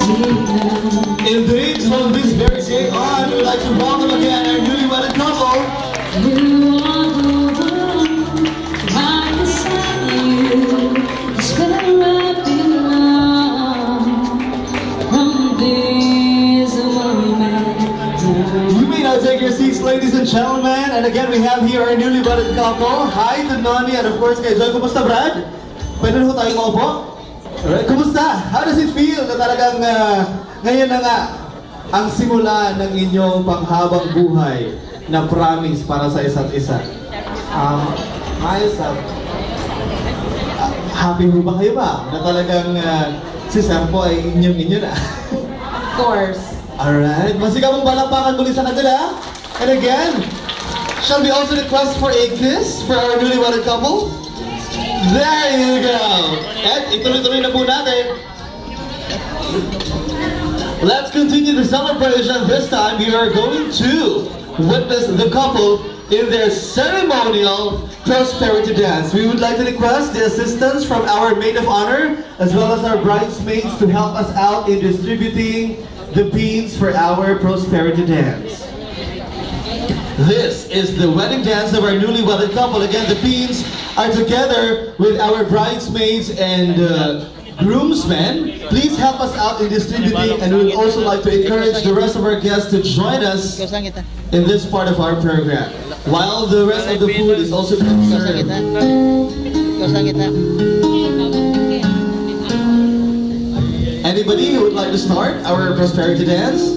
Indeed, from this very day on, we'd like to welcome again our newly wedded couple. You are the one right beside you. It's where I belong. From this moment. You may now take your seats, ladies and gentlemen. And again, we have here our newly wedded couple. Hi to Noni and of course kay Joy. Kumusta, Brad? Pwede na ho tayo maupo? Alright, kumusta? How does it feel na talagang ngayon na nga ang simula ng inyong panghabang buhay na promise para sa isa't isa? Ayos lang. Happy ho ba kayo ba? Na talagang si Sam po ay inyong-inyo na? Of course. Alright, masigaw mong balapakan muli sa kanila. And again, shall we also request for a kiss for our newly wedded couple? There you go! At ituloy-tuloy na po natin. Let's continue the celebration. This time we are going to witness the couple in their ceremonial prosperity dance. We would like to request the assistance from our maid of honor as well as our bridesmaids to help us out in distributing the beans for our prosperity dance. This is the wedding dance of our newly wedded couple. Again, the beans are together with our bridesmaids and groomsmen. Please help us out in distributing, and we would also like to encourage the rest of our guests to join us in this part of our program. While the rest of the food is also being served. Anybody who would like to start our prosperity dance?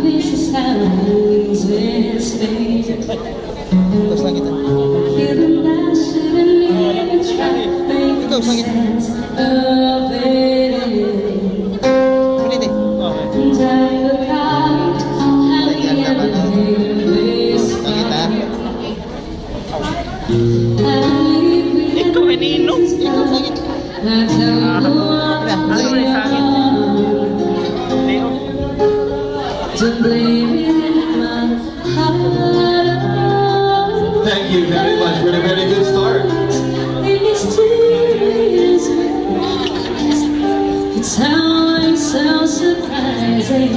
This is how it's made. Feeling I shouldn't even try to make sense of it. And I forgot how we ever made this far. I believe we had I don't know to blame it in my heart. Thank you very much for the very good start. In mysterious ways, it's how I so surprising.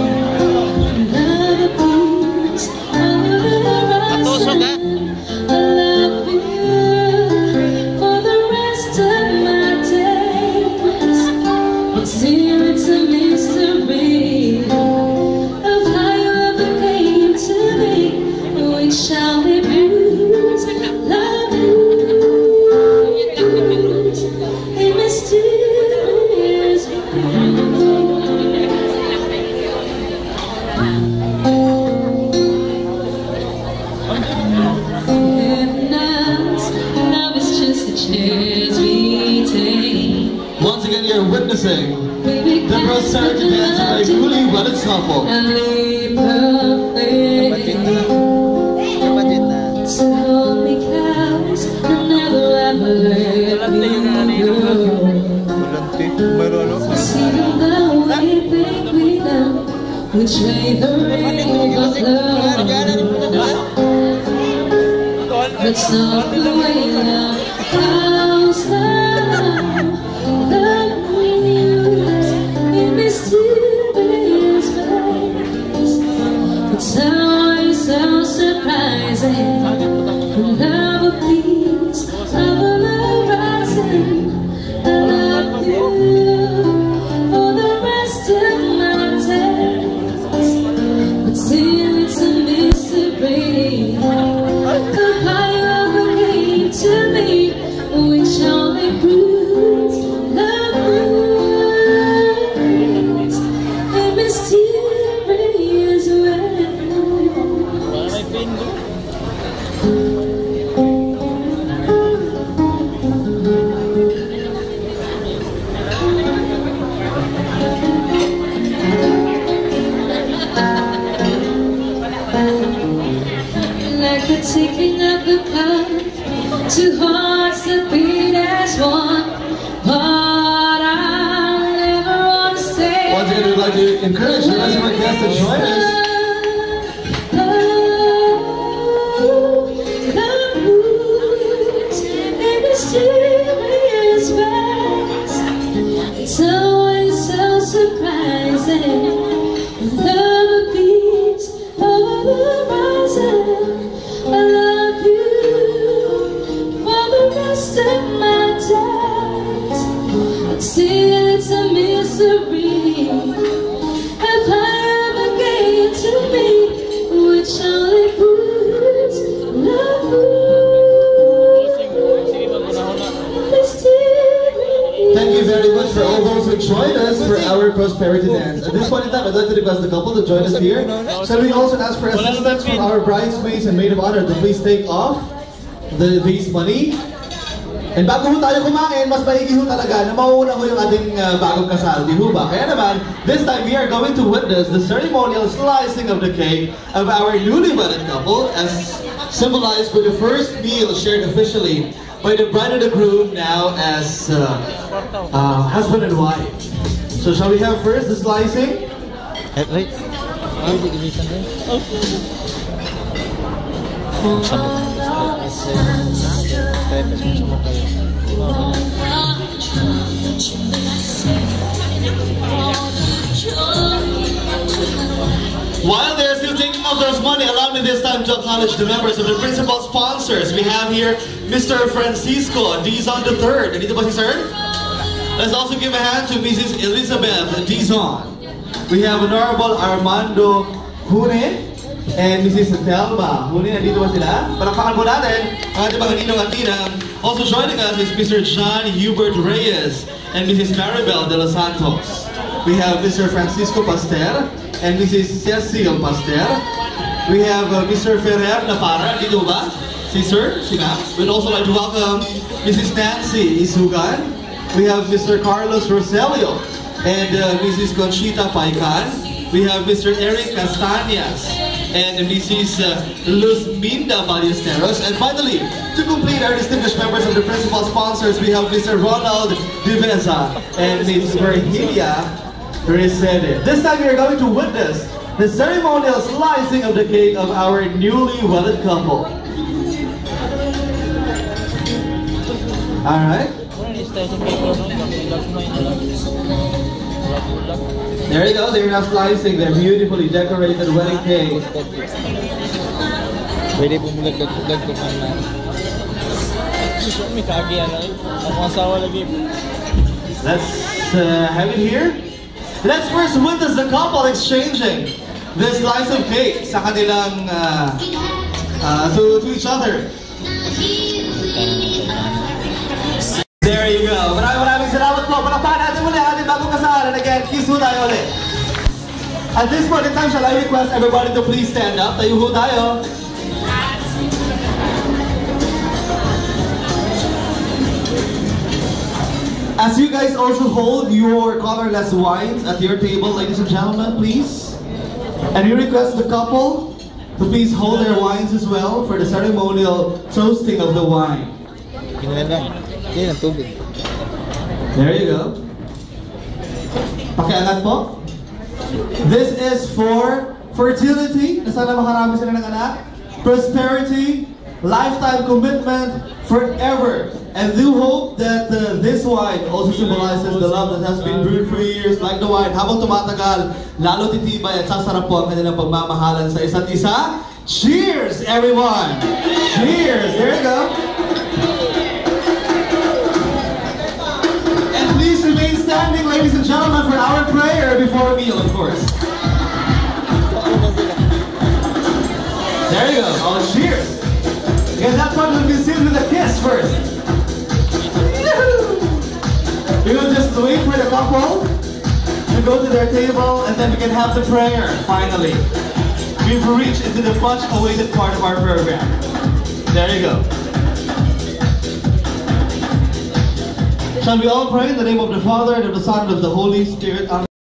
Love a piece of the horizon. I love you for the rest of my days. But still it's a mystery of how you ever came to me. Which shall be bruised, love bruised in mysterious ways. Love is just a chance we take. Once again, you're witnessing the prosperity dance of our newly wedded couple. So hold me close and never ever let me go. Cause even though we think we know, we trade the ring of love. That's not the way love goes now. Love renews in mysterious ways. It's always so surprising. Love a piece of a horizon. I love you for the rest of my days. But still it's a mystery of how you ever came to me. Which only proves love proves in mysterious ways. Like the ticking of the clock, two hearts that beat as one. But I'll never want to stay. Once again, we'd like to encourage the rest of our guests to join us. join us for our prosperity dance. At this point in time, I'd like to request the couple to join us here. Shall we also ask for assistance from our bridesmaids and maid of honor to please take off these money? And bago ho tayo kumain, mas maigi ho talaga na mauuna ho yung ating bagong kasal, di ho ba? Kaya naman, this time we are going to witness the ceremonial slicing of the cake of our newly wedded couple, as symbolized by the first meal shared officially by the bride and the groom, now as husband and wife. So shall we have first the slicing? Right. While they're still taking out those money, allow me this time to acknowledge the members of the principal sponsors. We have here Mr. Francisco Dizon III. Nandito ba si sir? Let's also give a hand to Mrs. Elizabeth Dizon. We have Honorable Armando Hune and Mrs. Thelma Hune. Nandito ba sila? Palakpakan po natin ang ating mga ninong at ninang. Also joining us is Mr. John Hubert Reyes and Mrs. Maribel de los Santos. We have Mr. Francisco Pasteur and Mrs. Cecil Pasteur. We have Mr. Ferrer Napara, dito ba? Si Sir, si Ma'am. We'd also like to welcome Mrs. Nancy Isugan. We have Mr. Carlos Roselio and Mrs. Conchita Paikan. We have Mr. Eric Castañas and Mrs. Luzminda Ballesteros. And finally, to complete our distinguished members of the principal sponsors, we have Mr. Ronald Diveza and Ms. Virginia Resede. This time we are going to witness the ceremonial slicing of the cake of our newly wedded couple. Alright. There you go, they're now slicing their beautifully decorated wedding cake. Pwede bumulagdag ko man. May kagiyan na rin. Ang asawa lagi. Let's have it here. Let's first witness the couple exchanging this slice of cake sa kanilang to each other. There you go. Maraming salamat po. Palakpakan natin muli ang ating bagong kasalan. Again, kiss ho tayo ulit. At this point in time, shall I request everybody to please stand up? Tayo ho tayo. As you guys also hold your colorless wines at your table, ladies and gentlemen, please. And we request the couple to please hold their wines as well for the ceremonial toasting of the wine. There you go. Pakiangat po. This is for fertility, na sana makarami sila ng anak, prosperity, lifetime commitment, forever. And do hope that this wine also symbolizes the love that has been brewed for years, like the wine. Habang tumatagal, lalo titibay at sasarap po ang kanilang pagmamahalan sa isa't isa. Cheers, everyone! Cheers! There you go. And please remain standing, ladies and gentlemen, for our prayer before a meal, of course. There you go. Oh, cheers! And that one will be sealed with a kiss first. We will just wait for the couple to go to their table and then we can have the prayer, finally. We've reached into the much awaited part of our program. There you go. Shall we all pray in the name of the Father, and of the Son, and of the Holy Spirit? Amen.